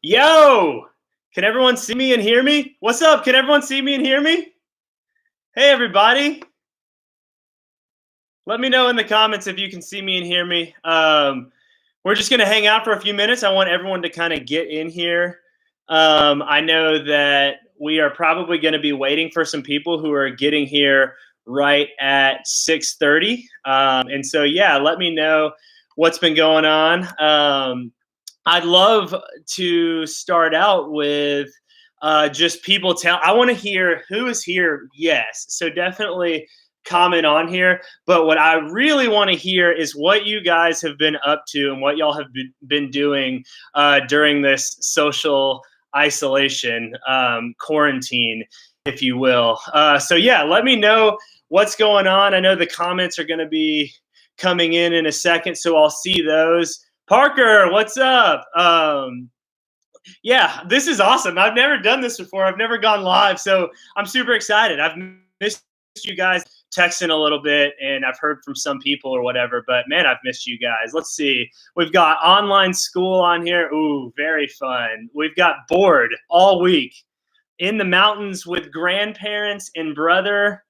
Yo, can everyone see me and hear me? What's up? Can everyone see me and hear me? Hey, everybody. Let me know in the comments if you can see me and hear me. We're just going to hang out for a few minutes. I want everyone to kind of get in here. I know that we are probably going to be waiting for some people who are getting here right at 6:30. And so, yeah, let me know what's been going on. I'd love to start out with just people tell. I want to hear who is here. Yes, so definitely comment on here. But what I really want to hear is what you guys have been up to and what y'all have been doing during this social isolation, quarantine, if you will. So yeah, let me know what's going on. I know the comments are going to be coming in a second, so I'll see those. Parker, what's up? Yeah, this is awesome. I've never done this before. I've never gone live, so I'm super excited. I've missed you guys texting a little bit, and I've heard from some people or whatever, but man, I've missed you guys. Let's see. We've got online school on here. Ooh, very fun. We've got bored all week in the mountains with grandparents and brother.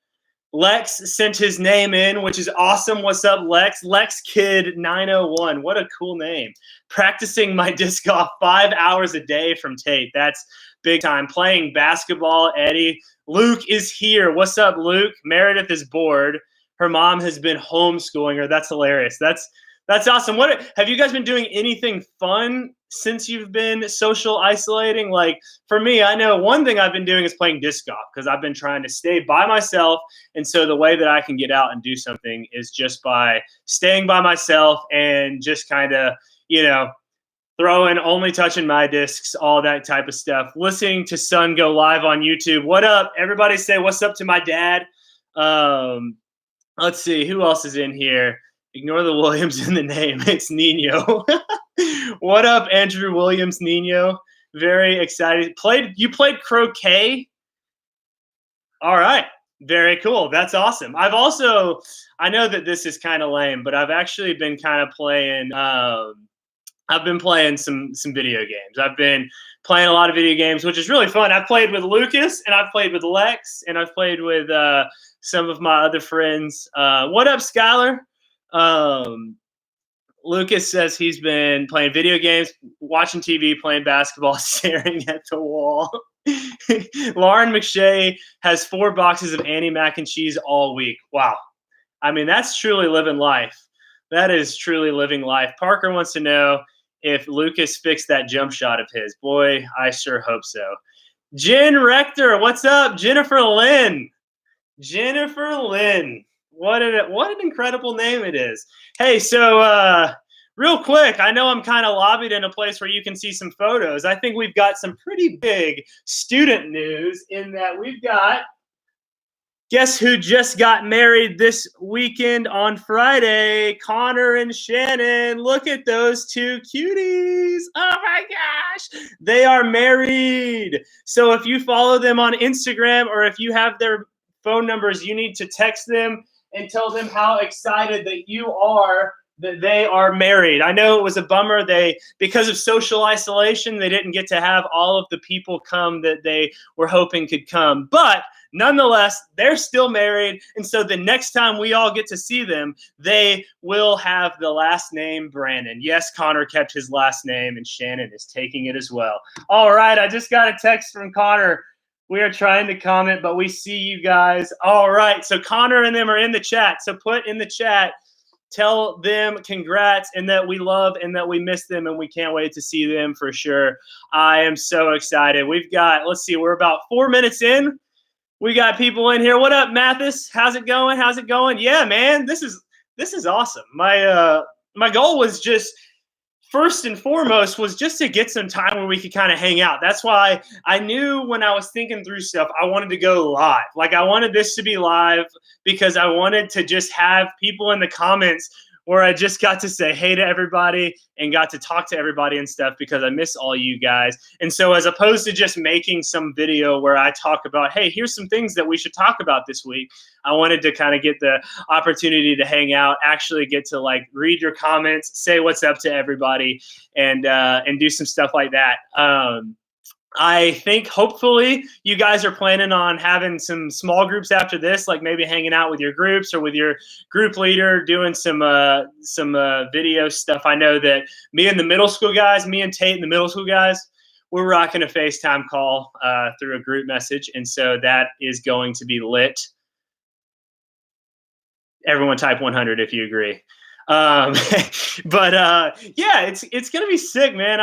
Lex sent his name in, which is awesome. What's up, Lex? Lex Kid 901. What a cool name. Practicing my disc golf 5 hours a day from Tate. That's big time. Playing basketball, Eddie. Luke is here. What's up, Luke? Meredith is bored. Her mom has been homeschooling her. That's hilarious. That's awesome. What have you guys been doing? Anything fun since you've been social isolating? Like for me, I know one thing I've been doing is playing disc golf because I've been trying to stay by myself. And so the way that I can get out and do something is just by staying by myself and just kind of, throwing, only touching my discs, all that type of stuff. Listening to Sun go live on YouTube. What up? Everybody say what's up to my dad. Let's see. Who else is in here? Ignore the Williams in the name. It's Nino. What up, Andrew Williams, Nino? Very excited. You played croquet? All right. Very cool. That's awesome. I know that this is kind of lame, but I've actually been kind of playing I've been playing some video games. I've been playing a lot of video games, which is really fun. I've played with Lucas, and I've played with Lex, and I've played with some of my other friends. What up, Skylar? Lucas says he's been playing video games, watching TV, playing basketball, staring at the wall. Lauren McShay has 4 boxes of Annie mac and cheese all week. Wow. I mean, that's truly living life. That is truly living life. Parker wants to know if Lucas fixed that jump shot of his. Boy, I sure hope so. Jen Rector, what's up? Jennifer Lynn. Jennifer Lynn. What an incredible name it is. Hey, so real quick, I know I'm kind of lobbied in a place where you can see some photos. I think we've got some pretty big student news in that we've got, guess who just got married this weekend on Friday? Connor and Shannon. Look at those two cuties. Oh my gosh. They are married. So if you follow them on Instagram or if you have their phone numbers, you need to text them and tell them how excited that you are that they are married. I know it was a bummer. Because of social isolation, they didn't get to have all of the people come that they were hoping could come. But nonetheless, they're still married. And so the next time we all get to see them, they will have the last name Brandon. Yes, Connor kept his last name and Shannon is taking it as well. All right. I just got a text from Connor. We are trying to comment, but we see you guys. All right. So Connor and them are in the chat. So put in the chat, tell them congrats and that we love and that we miss them and we can't wait to see them for sure. I am so excited. We've got, let's see, we're about 4 minutes in. We got people in here. What up, Mathis? How's it going? How's it going? Yeah, man, this is awesome. My goal was just, first and foremost, was just to get some time where we could kind of hang out. That's why I knew when I was thinking through stuff, I wanted to go live. Like I wanted this to be live because I wanted to just have people in the comments where I just got to say hey to everybody and got to talk to everybody and stuff because I miss all you guys. And so as opposed to just making some video where I talk about, hey, here's some things that we should talk about this week, I wanted to kind of get the opportunity to hang out, actually get to like read your comments, say what's up to everybody, and do some stuff like that. I think hopefully you guys are planning on having some small groups after this, like maybe hanging out with your groups or with your group leader, doing some video stuff. I know that me and Tate and the middle school guys, we're rocking a FaceTime call through a group message, and so that is going to be lit. Everyone type 100 if you agree. But yeah, it's gonna be sick, man.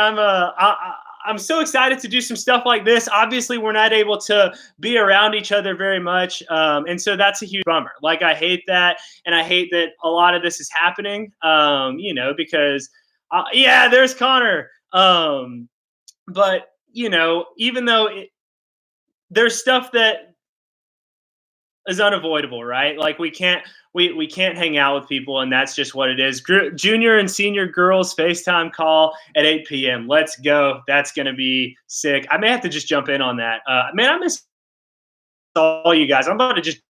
I'm so excited to do some stuff like this. Obviously, we're not able to be around each other very much, and so that's a huge bummer. Like, I hate that, and I hate that a lot of this is happening. Because yeah, there's Connor. But even though there's stuff that is unavoidable, right? Like we can't hang out with people, and that's just what it is. Junior and senior girls FaceTime call at 8 p.m. Let's go. That's gonna be sick. I may have to just jump in on that. Man, I miss all you guys. I'm about to just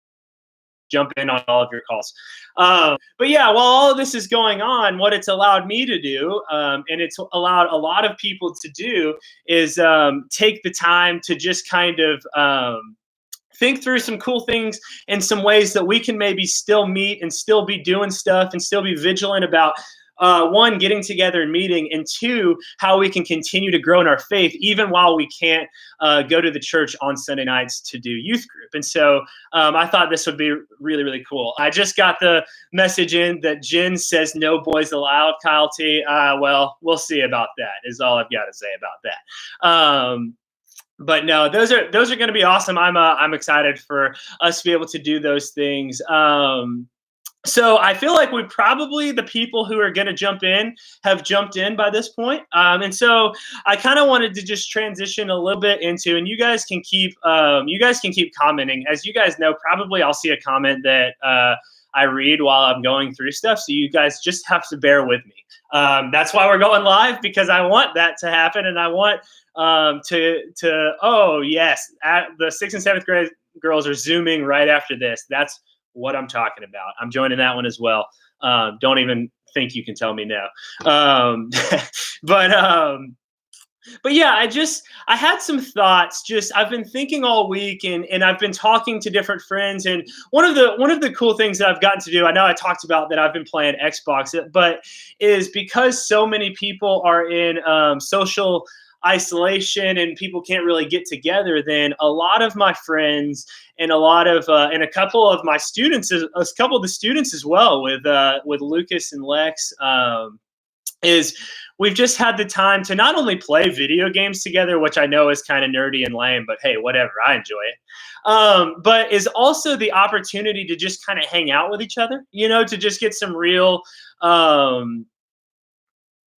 jump in on all of your calls. But yeah, while all of this is going on, what it's allowed me to do, and it's allowed a lot of people to do, is take the time to just kind of think through some cool things and some ways that we can maybe still meet and still be doing stuff and still be vigilant about one, getting together and meeting, and two, how we can continue to grow in our faith even while we can't go to the church on Sunday nights to do youth group. And so I thought this would be really, really cool. I just got the message in that Jen says no boys allowed, Kyle T. Well, we'll see about that, is all I've got to say about that. But no, those are going to be awesome. I'm excited for us to be able to do those things. So I feel like the people who are going to jump in have jumped in by this point. And so I kind of wanted to just transition a little bit into, and you guys can keep commenting. As you guys know, probably I'll see a comment that I read while I'm going through stuff. So you guys just have to bear with me. That's why we're going live, because I want that to happen. And I want oh yes, the 6th and 7th grade girls are Zooming right after this. That's what I'm talking about. I'm joining that one as well. Don't even think you can tell me no. But yeah, I had some thoughts. I've been thinking all week, and I've been talking to different friends. And one of the cool things that I've gotten to do, I know I talked about that I've been playing Xbox, but is because so many people are in social isolation and people can't really get together, then a lot of my friends and a couple of my students, a couple of the students as well, with Lucas and Lex, is we've just had the time to not only play video games together, which I know is kind of nerdy and lame, but hey, whatever, I enjoy it. But is also the opportunity to just kind of hang out with each other, to just get some real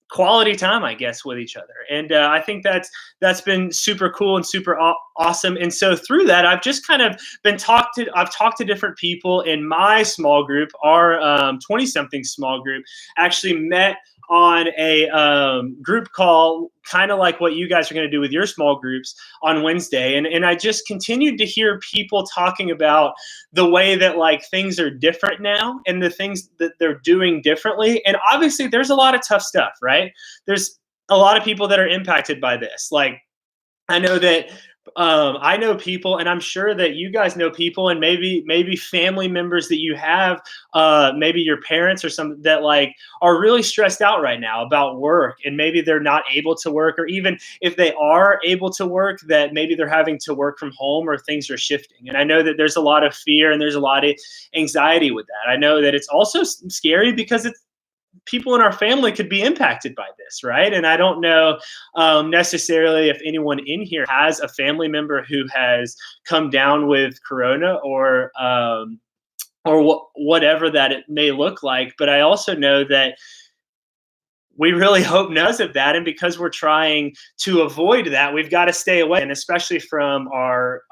quality time, I guess, with each other. And I think that's been super cool and super awesome. And so through that, I've just kind of I've talked to different people in my small group. Our 20-something small group actually met on a group call, kind of like what you guys are going to do with your small groups on Wednesday. And I just continued to hear people talking about the way that like things are different now and the things that they're doing differently. And obviously there's a lot of tough stuff, right? There's a lot of people that are impacted by this. Like, I know that I know people, and I'm sure that you guys know people, and maybe family members that you have, maybe your parents or something, that like are really stressed out right now about work, and maybe they're not able to work, or even if they are able to work, that maybe they're having to work from home or things are shifting. And I know that there's a lot of fear and there's a lot of anxiety with that. I know that it's also scary because people in our family could be impacted by this, right? And I don't know necessarily if anyone in here has a family member who has come down with corona or whatever that it may look like. But I also know that we really hope knows of that. And because we're trying to avoid that, we've got to stay away. And especially from our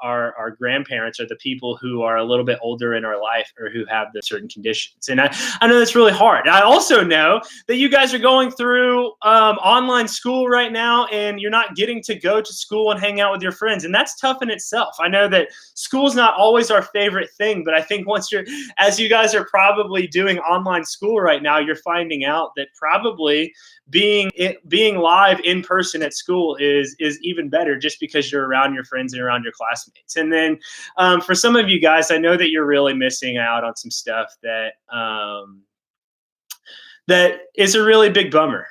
grandparents or the people who are a little bit older in our life or who have the certain conditions. And I know that's really hard. I also know that you guys are going through online school right now, and you're not getting to go to school and hang out with your friends. And that's tough in itself. I know that school's not always our favorite thing, but I think as you guys are probably doing online school right now, you're finding out that probably being live in person at school is even better, just because you're around your friends and around your classmates. And then for some of you guys, I know that you're really missing out on some stuff that that is a really big bummer.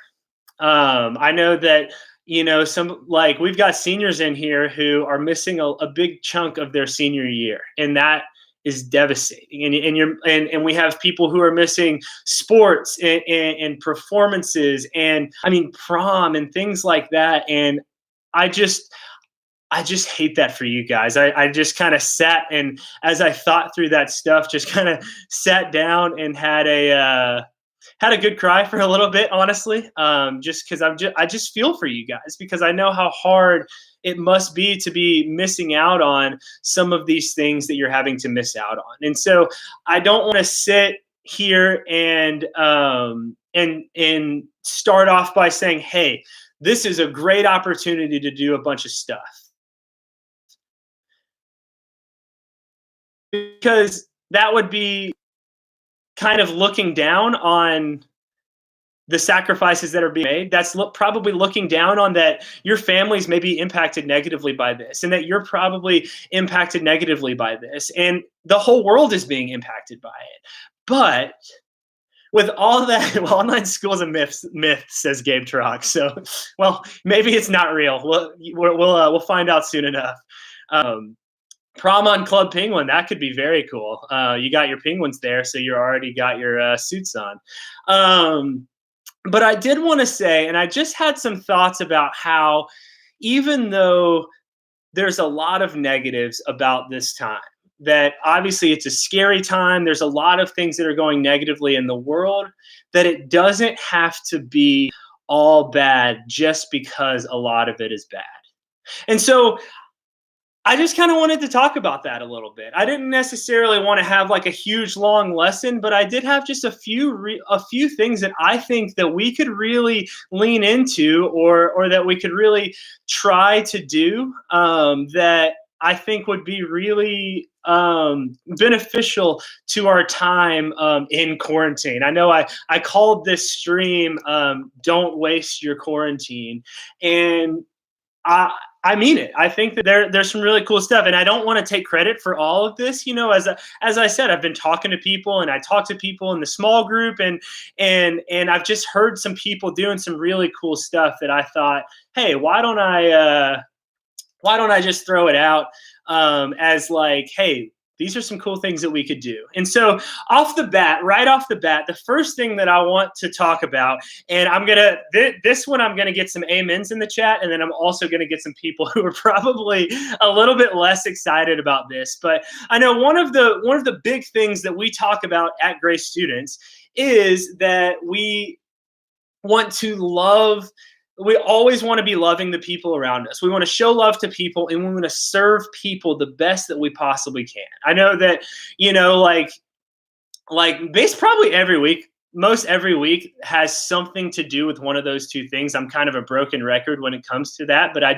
I know that, we've got seniors in here who are missing a big chunk of their senior year, and that is devastating. And we have people who are missing sports and performances, and prom and things like that. And I just hate that for you guys. I just kind of sat, and as I thought through that stuff, just kind of sat down and had a good cry for a little bit, honestly, just because I just feel for you guys, because I know how hard it must be to be missing out on some of these things that you're having to miss out on. And so I don't want to sit here and start off by saying, hey, this is a great opportunity to do a bunch of stuff, because that would be kind of looking down on the sacrifices that are being made. That's probably looking down on that your families may be impacted negatively by this, and that you're probably impacted negatively by this, and the whole world is being impacted by it. But with all that, well, online school is a myth, says Gabe Trock. So, well, maybe it's not real. We'll find out soon enough. Prom on Club Penguin, that could be very cool. You got your penguins there, so you already got your suits on. But I did want to say, and I just had some thoughts about how, even though there's a lot of negatives about this time, that obviously it's a scary time, there's a lot of things that are going negatively in the world, that it doesn't have to be all bad just because a lot of it is bad. And so I just kind of wanted to talk about that a little bit. I didn't necessarily want to have like a huge long lesson, but I did have just a few things that I think that we could really lean into, or that we could really try to do, that I think would be really beneficial to our time in quarantine. I know I called this stream "Don't Waste Your Quarantine," and I mean it. I think that there's some really cool stuff, and I don't want to take credit for all of this. As I said, I've been talking to people, and I talk to people in the small group, and I've just heard some people doing some really cool stuff that I thought, hey, why don't I just throw it out as like, hey, these are some cool things that we could do. And so right off the bat, the first thing that I want to talk about, and this one I'm gonna get some amens in the chat, and then I'm also gonna get some people who are probably a little bit less excited about this. But I know one of the big things that we talk about at Grace Students is that we always want to be loving the people around us. We want to show love to people, and we want to serve people the best that we possibly can. I know that, probably every week, most every week has something to do with one of those two things. I'm kind of a broken record when it comes to that, but I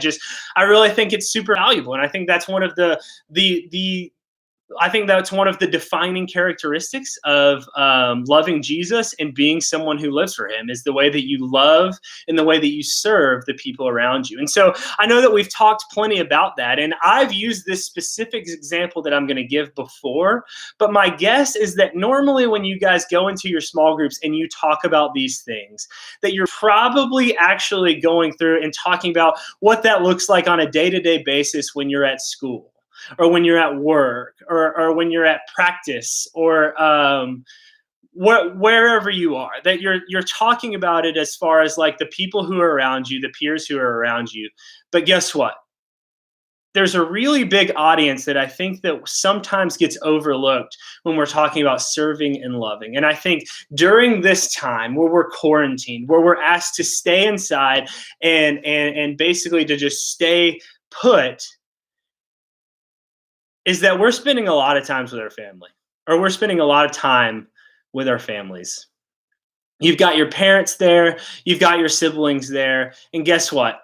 really think it's super valuable. And I think that's one of the defining characteristics of loving Jesus and being someone who lives for him, is the way that you love and the way that you serve the people around you. And so I know that we've talked plenty about that, and I've used this specific example that I'm going to give before, but my guess is that normally when you guys go into your small groups and you talk about these things, that you're probably actually going through and talking about what that looks like on a day-to-day basis when you're at school, or when you're at work, or when you're at practice, or wherever you are, that you're talking about it as far as like the people who are around you, the peers who are around you. But guess what? there's a really big audience that I think that sometimes gets overlooked when we're talking about serving and loving. And I think during this time where we're quarantined, where we're asked to stay inside and basically to just stay put, is that we're spending a lot of times with our family, or we're spending a lot of time with our families. You've got your parents there, you've got your siblings there, and guess what?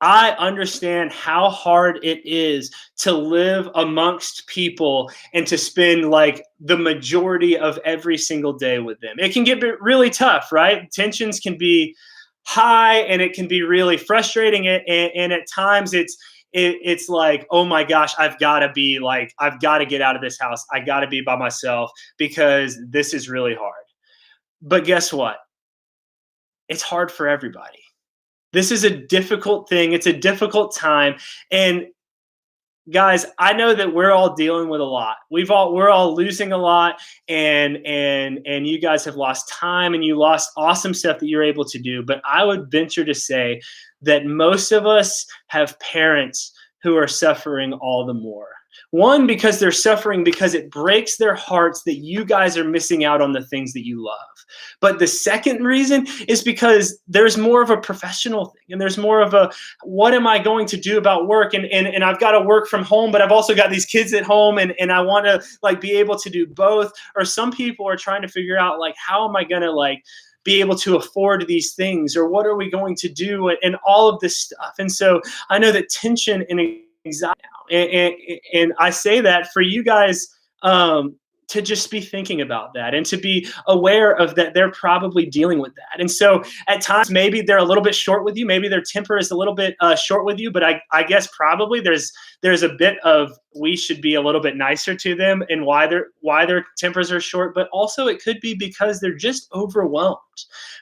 I understand how hard it is to live amongst people and to spend like the majority of every single day with them. It can get really tough, right? Tensions can be high and it can be really frustrating. And at times it's like, oh my gosh, I've got to get out of this house. I got to be by myself because this is really hard. But guess what? It's hard for everybody. This is a difficult thing. It's a difficult time. And guys, I know that we're all dealing with a lot. We're all losing a lot, and you guys have lost time and you lost awesome stuff that you're able to do. But I would venture to say that most of us have parents who are suffering all the more. One, because they're suffering because it breaks their hearts that you guys are missing out on the things that you love. But the second reason is because there's more of a professional thing, and there's more of a, what am I going to do about work? And I've got to work from home, but I've also got these kids at home, and I want to like be able to do both. Or some people are trying to figure out like, how am I going to like be able to afford these things, or what are we going to do, and all of this stuff. And so I know that tension and anxiety now, and I say that for you guys to just be thinking about that and to be aware of that they're probably dealing with that. And so at times maybe they're a little bit short with you, maybe their temper is a little bit short with you, but I guess probably there's a bit of, we should be a little bit nicer to them and why their tempers are short. But also it could be because they're just overwhelmed,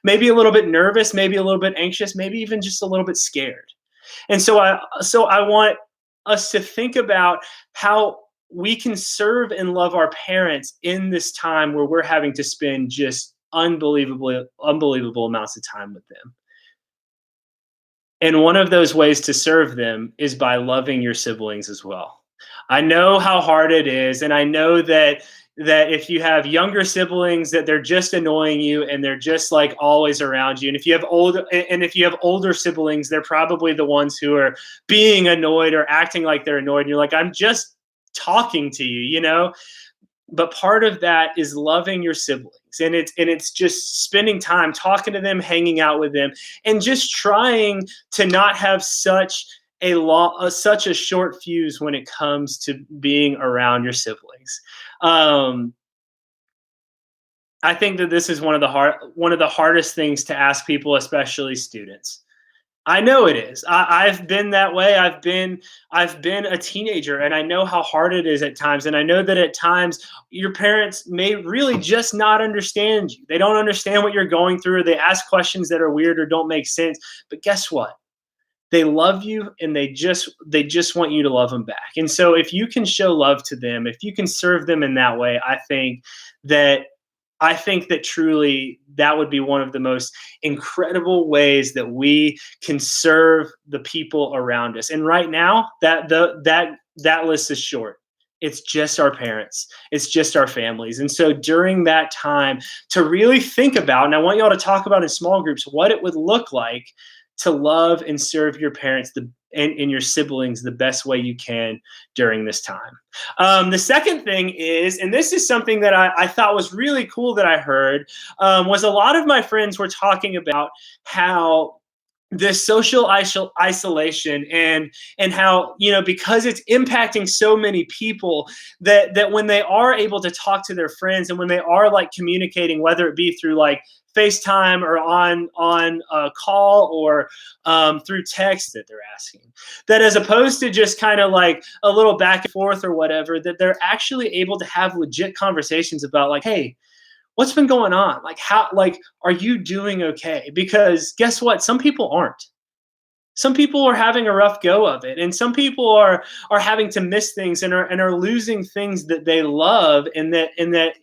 maybe a little bit nervous, maybe a little bit anxious, maybe even just a little bit scared. And so I want us to think about how we can serve and love our parents in this time where we're having to spend just unbelievable amounts of time with them. And one of those ways to serve them is by loving your siblings as well. I know how hard it is, and I know that if you have younger siblings, that they're just annoying you and they're just like always around you. And if you have older siblings, they're probably the ones who are being annoyed or acting like they're annoyed. And you're like, I'm just talking to you, you know. But part of that is loving your siblings, and it's just spending time talking to them, hanging out with them, and just trying to not have such a short fuse when it comes to being around your siblings. I think that this is one of the hardest things to ask people, especially students. I know it is. I've been that way. I've been a teenager, and I know how hard it is at times. And I know that at times your parents may really just not understand you. They don't understand what you're going through. Or they ask questions that are weird or don't make sense. But guess what? They love you, and they just want you to love them back. And so if you can show love to them, if you can serve them in that way, I think that truly that would be one of the most incredible ways that we can serve the people around us. And right now, that list is short. It's just our parents. It's just our families. And so during that time, to really think about, and I want y'all to talk about in small groups, what it would look like to love and serve your parents and your siblings the best way you can during this time. The second thing is, and this is something that I thought was really cool that I heard, was a lot of my friends were talking about how this social isolation and how, you know, because it's impacting so many people, that when they are able to talk to their friends and when they are like communicating, whether it be through like FaceTime or on a call or through text, that they're asking, that as opposed to just kind of like a little back and forth or whatever, that they're actually able to have legit conversations about like, hey, what's been going on? Like, are you doing okay? Because guess what? Some people aren't. Some people are having a rough go of it, and some people are having to miss things and are losing things that they love, and that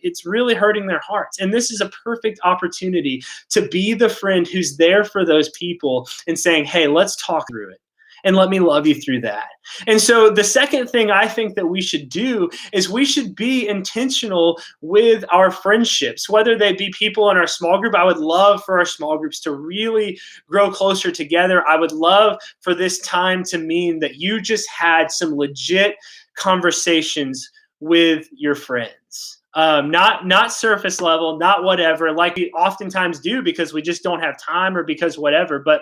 it's really hurting their hearts. And this is a perfect opportunity to be the friend who's there for those people and saying, hey, let's talk through it. and let me love you through that. And so the second thing I think that we should do is we should be intentional with our friendships, whether they be people in our small group. I would love for our small groups to really grow closer together. I would love for this time to mean that you just had some legit conversations with your friends. Not surface level, not whatever, like we oftentimes do because we just don't have time or because whatever, but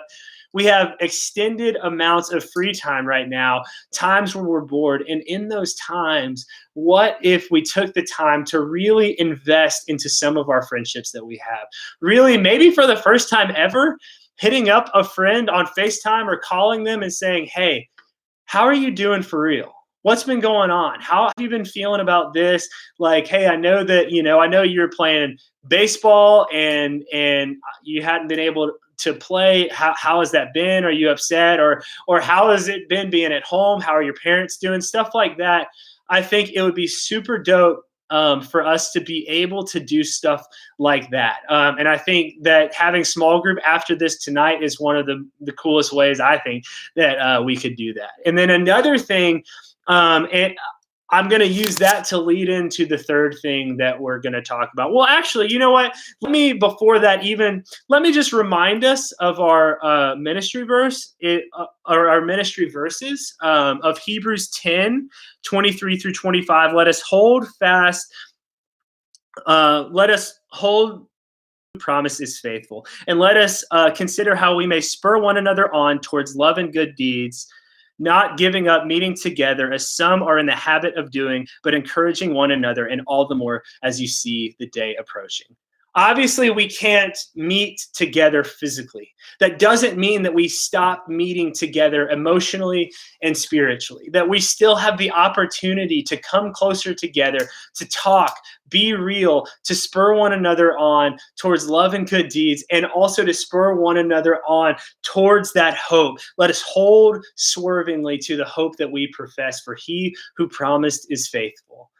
we have extended amounts of free time right now, times when we're bored. And in those times, what if we took the time to really invest into some of our friendships that we have? Really, maybe for the first time ever, hitting up a friend on FaceTime or calling them and saying, hey, how are you doing for real? What's been going on? How have you been feeling about this? Like, hey, I know that, I know you're playing baseball and you hadn't been able to play. How has that been? Are you upset? Or how has it been being at home? How are your parents doing? Stuff like that. I think it would be super dope for us to be able to do stuff like that. And I think that having small group after this tonight is one of the coolest ways I think that we could do that. And then another thing, and I'm going to use that to lead into the third thing that we're going to talk about. Well, actually, you know what? Before that, let me just remind us of our ministry verse, or our ministry verses of Hebrews 10:23 through 25. Let us hold fast. Let us hold. Promise is faithful. And let us consider how we may spur one another on towards love and good deeds, not giving up meeting together as some are in the habit of doing, but encouraging one another, and all the more as you see the day approaching. Obviously, we can't meet together physically. That doesn't mean that we stop meeting together emotionally and spiritually, that we still have the opportunity to come closer together, to talk, be real, to spur one another on towards love and good deeds, and also to spur one another on towards that hope. Let us hold swervingly to the hope that we profess, for he who promised is faithful.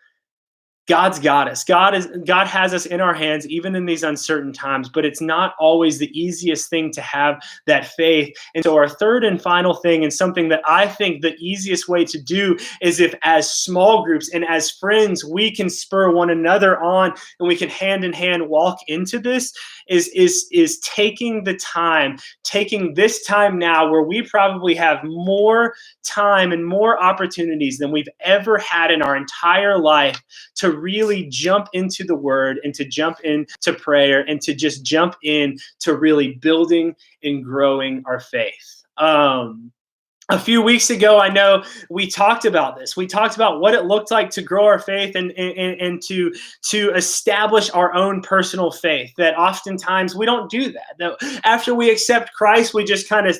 God's got us. God has us in our hands, even in these uncertain times, but it's not always the easiest thing to have that faith. And so our third and final thing, and something that I think the easiest way to do, is if as small groups and as friends, we can spur one another on and we can hand in hand walk into this, is taking this time now where we probably have more time and more opportunities than we've ever had in our entire life to really jump into the word and to jump into prayer and to just jump in to really building and growing our faith. A few weeks ago, I know we talked about this. We talked about what it looked like to grow our faith and to establish our own personal faith, that oftentimes we don't do that. That after we accept Christ, we just kind of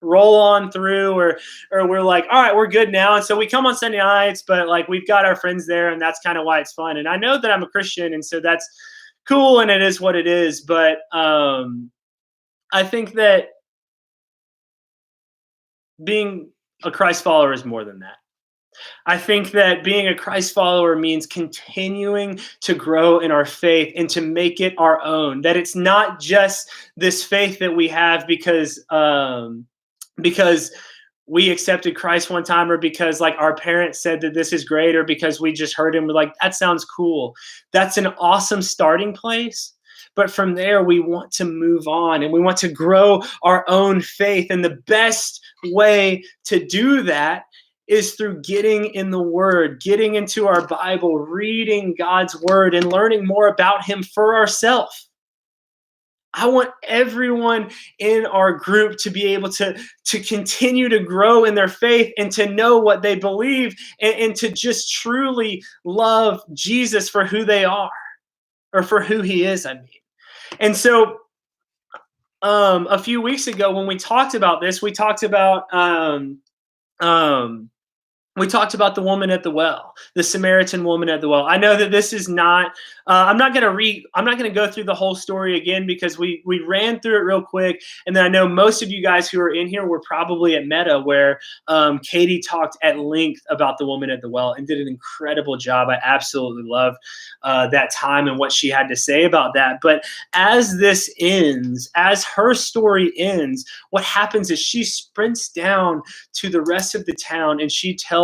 roll on through, or we're like, all right, we're good now. And so we come on Sunday nights, but like we've got our friends there, and that's kind of why it's fun. And I know that I'm a Christian, and so that's cool, and it is what it is. But I think that being a Christ follower is more than that. I think that being a Christ follower means continuing to grow in our faith and to make it our own. That it's not just this faith that we have because we accepted Christ one time, or because like our parents said that this is great, or because we just heard him, we're like, that sounds cool. That's an awesome starting place. But from there, we want to move on and we want to grow our own faith. And the best way to do that is through getting in the Word, getting into our Bible, reading God's Word, and learning more about Him for ourselves. I want everyone in our group to be able to continue to grow in their faith and to know what they believe, and to just truly love Jesus for who they are, or for who He is, I mean. And so a few weeks ago when we talked about this, we talked about We talked about the woman at the well, the Samaritan woman at the well. I know that this is not. I'm not going to read. I'm not going to go through the whole story again because we ran through it real quick, and then I know most of you guys who are in here were probably at Meta, where Katie talked at length about the woman at the well and did an incredible job. I absolutely loved that time and what she had to say about that. But as this ends, as her story ends, what happens is she sprints down to the rest of the town, and she tells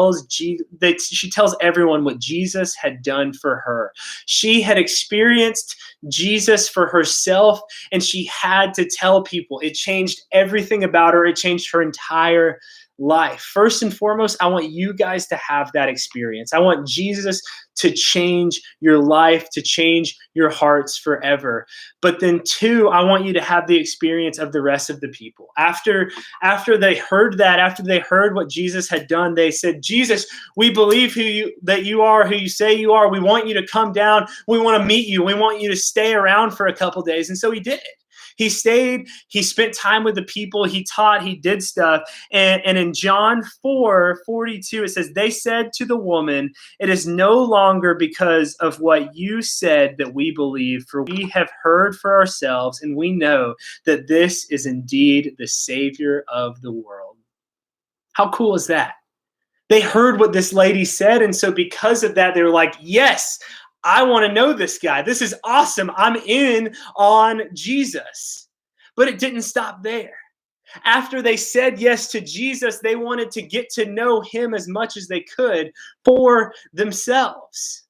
everyone what Jesus had done for her. She had experienced Jesus for herself, and she had to tell people. It changed everything about her. It changed her entire life. First and foremost, I want you guys to have that experience. I want Jesus to change your life, to change your hearts forever. But then two, I want you to have the experience of the rest of the people. After they heard that, after they heard what Jesus had done, they said, Jesus, we believe that you are who you say you are. We want you to come down. We want to meet you. We want you to stay around for a couple days. And so he did. He stayed, he spent time with the people, he taught, he did stuff. And in John 4:42, it says, they said to the woman, it is no longer because of what you said that we believe, for we have heard for ourselves, and we know that this is indeed the Savior of the world. How cool is that? They heard what this lady said, and so because of that, they were like, yes, I want to know this guy. This is awesome. I'm in on Jesus. But it didn't stop there. After they said yes to Jesus, they wanted to get to know him as much as they could for themselves.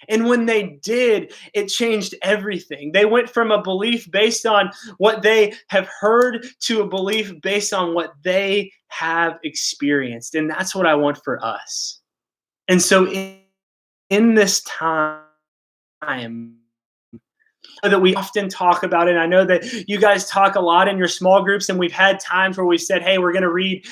And when they did, it changed everything. They went from a belief based on what they have heard to a belief based on what they have experienced. And that's what I want for us. And so in this time, that we often talk about it. I know that you guys talk a lot in your small groups, and we've had times where we said, hey, we're going to read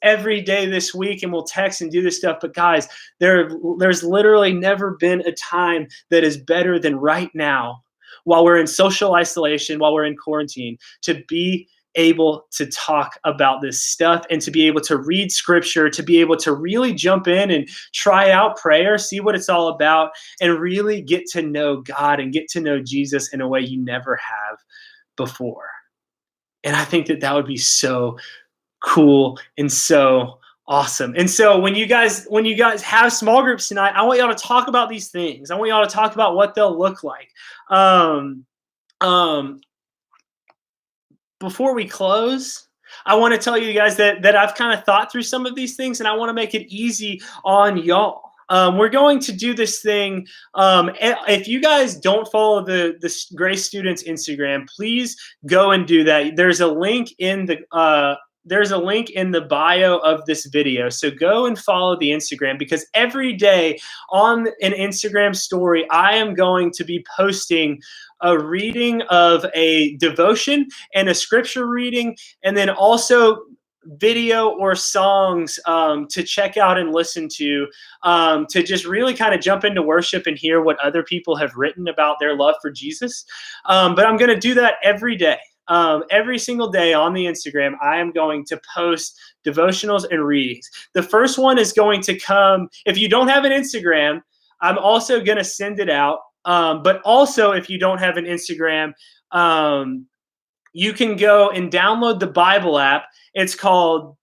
every day this week, and we'll text and do this stuff. But guys, there's literally never been a time that is better than right now, while we're in social isolation, while we're in quarantine, to be able to talk about this stuff and to be able to read scripture, to be able to really jump in and try out prayer, see what it's all about, and really get to know God and get to know Jesus in a way you never have before. And I think that would be so cool and so awesome. And so when you guys have small groups tonight, I want y'all to talk about these things. I want y'all to talk about what they'll look like. Before we close, I want to tell you guys that I've kind of thought through some of these things, and I want to make it easy on y'all. We're going to do this thing. If you guys don't follow the Grace Students Instagram, please go and do that. There's a link in the bio of this video. So go and follow the Instagram, because every day on an Instagram story, I am going to be posting a reading of a devotion and a scripture reading, and then also video or songs to check out and listen to just really kind of jump into worship and hear what other people have written about their love for Jesus. But I'm going to do that every day. Every single day on the Instagram, I am going to post devotionals and readings. The first one is going to come, if you don't have an Instagram, I'm also going to send it out. But also, if you don't have an Instagram, you can go and download the Bible app. It's called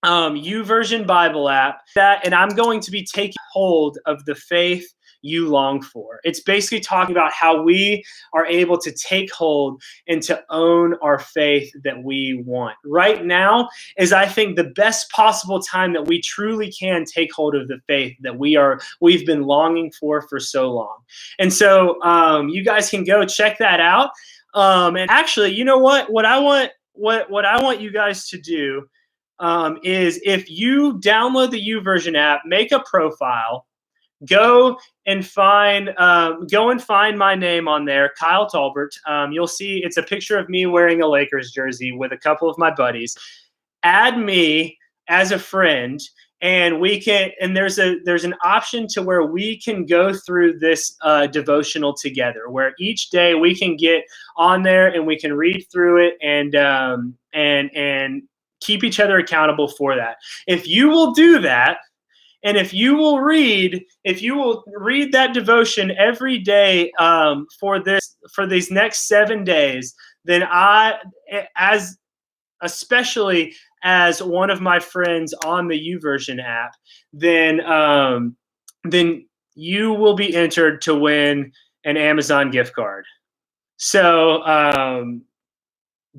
YouVersion Bible app. And I'm going to be taking hold of the faith you long for. It's basically talking about how we are able to take hold and to own our faith that we want. Right now is, I think, the best possible time that we truly can take hold of the faith that we've been longing for so long. And so you guys can go check that out. And actually, you know what I want you guys to do is, if you download the YouVersion app, make a profile. Go and find my name on there, Kyle Talbert. You'll see it's a picture of me wearing a Lakers jersey with a couple of my buddies. Add me as a friend, and there's an option to where we can go through this devotional together, where each day we can get on there and we can read through it and keep each other accountable for that. If you will do that, And if you will read that devotion every day for these next 7 days, then especially as one of my friends on the YouVersion app, then you will be entered to win an Amazon gift card. So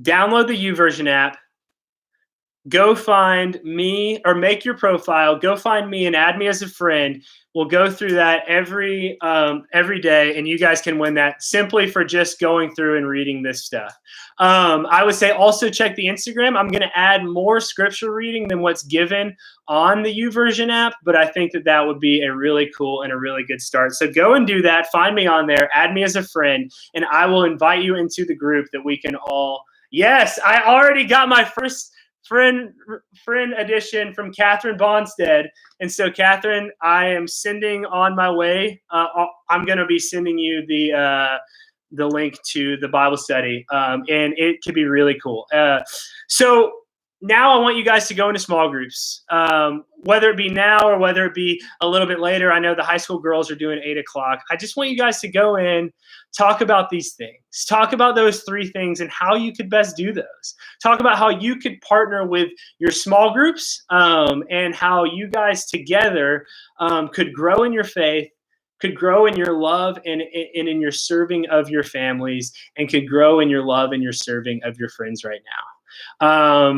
download the YouVersion app. Go find me, or make your profile. Go find me and add me as a friend. We'll go through that every day, and you guys can win that simply for just going through and reading this stuff. I would say also check the Instagram. I'm going to add more scripture reading than what's given on the YouVersion app, but I think that would be a really cool and a really good start. So go and do that. Find me on there. Add me as a friend, and I will invite you into the group that we can all. Yes, I already got my first friend edition from Catherine Bonstead. And so, Catherine, I am sending on my way. I'm going to be sending you the link to the Bible study, and it could be really cool. So now I want you guys to go into small groups, whether it be now or whether it be a little bit later. I know the high school girls are doing 8 o'clock. I just want you guys to go in, talk about these things, talk about those 3 things and how you could best do those. Talk about how you could partner with your small groups, and how you guys together could grow in your faith, could grow in your love and in your serving of your families, and could grow in your love and your serving of your friends right now.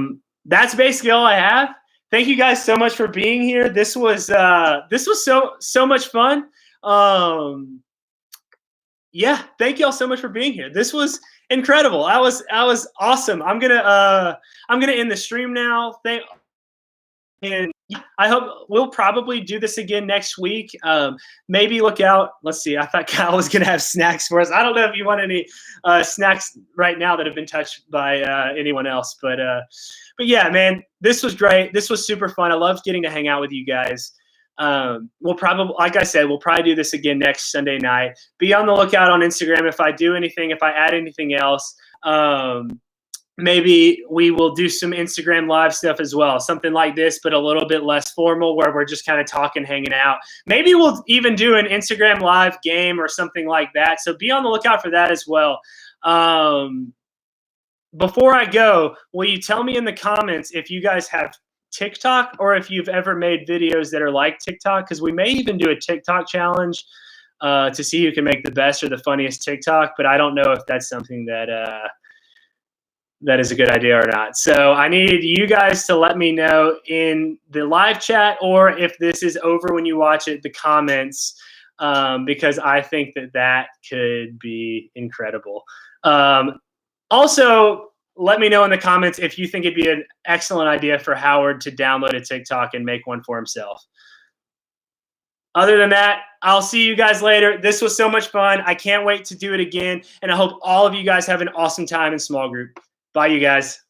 That's basically all I have. Thank you guys so much for being here. This was so much fun. Yeah, thank y'all so much for being here. This was incredible. I was awesome. I'm gonna end the stream now. And I hope we'll probably do this again next week. Maybe look out. Let's see. I thought Kyle was going to have snacks for us. I don't know if you want any snacks right now that have been touched by anyone else. But yeah, man, this was great. This was super fun. I loved getting to hang out with you guys. We'll probably, like I said, we'll probably do this again next Sunday night. Be on the lookout on Instagram if I do anything, if I add anything else. Maybe we will do some Instagram live stuff as well, something like this, but a little bit less formal, where we're just kind of talking, hanging out. Maybe we'll even do an Instagram live game or something like that. So be on the lookout for that as well. Before I go, will you tell me in the comments if you guys have TikTok or if you've ever made videos that are like TikTok? Because we may even do a TikTok challenge to see who can make the best or the funniest TikTok, but I don't know if that's something that is a good idea or not. So I need you guys to let me know in the live chat, or if this is over when you watch it, the comments, because I think that could be incredible. Also, let me know in the comments if you think it'd be an excellent idea for Howard to download a TikTok and make one for himself. Other than that, I'll see you guys later. This was so much fun. I can't wait to do it again, and I hope all of you guys have an awesome time in small group. Bye, you guys.